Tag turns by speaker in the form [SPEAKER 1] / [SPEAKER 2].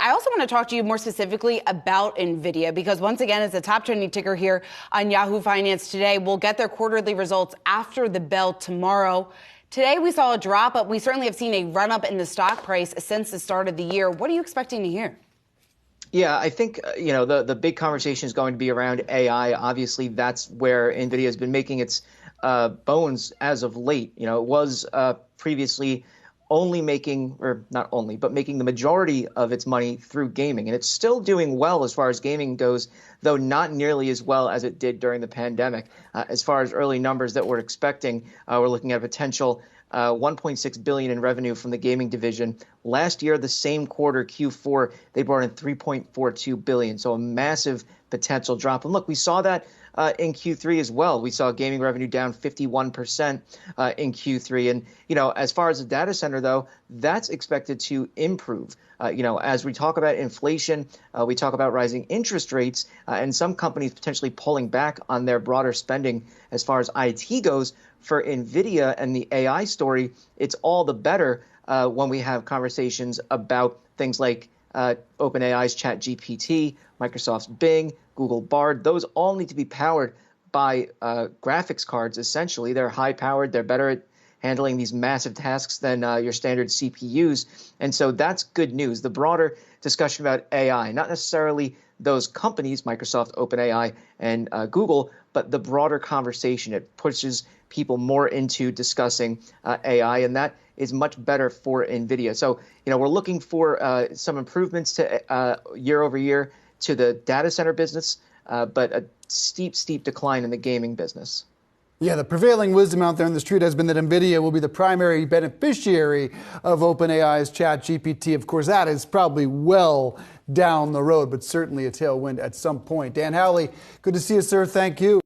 [SPEAKER 1] I also want to talk to you more specifically about Nvidia, because once again, it's a top trending ticker here on Yahoo Finance today. We'll get their quarterly results after the bell tomorrow. Today, we saw a drop, but we certainly have seen a run up in the stock price since the start of the year. What are you expecting to hear?
[SPEAKER 2] Yeah, I think, the big conversation is going to be around AI. Obviously, that's where Nvidia has been making its bones as of late. It was previously only making, or not only, but making the majority of its money through gaming. And it's still doing well as far as gaming goes, though not nearly as well as it did during the pandemic. As far as early numbers that we're expecting, we're looking at a potential 1.6 billion in revenue from the gaming division. Last year, the same quarter, Q4, they brought in 3.42 billion. So a massive potential drop. And look, we saw that in Q3 as well. We saw gaming revenue down 51% in Q3. And, as far as the data center, though, that's expected to improve. As we talk about inflation, we talk about rising interest rates, and some companies potentially pulling back on their broader spending as far as IT goes. For Nvidia and the AI story, it's all the better when we have conversations about things like OpenAI's ChatGPT, Microsoft's Bing, Google Bard. Those all need to be powered by graphics cards, essentially. They're high-powered. They're better at handling these massive tasks than your standard CPUs. And so that's good news. The broader discussion about AI, not necessarily those companies, Microsoft, OpenAI, and Google, but the broader conversation. It pushes people more into discussing AI, and that is much better for Nvidia. So, we're looking for some improvements to year over year to the data center business, but a steep decline in the gaming business.
[SPEAKER 3] Yeah, the prevailing wisdom out there in the street has been that Nvidia will be the primary beneficiary of OpenAI's ChatGPT. Of course, that is probably well down the road, but certainly a tailwind at some point. Dan Howley, good to see you, sir. Thank you.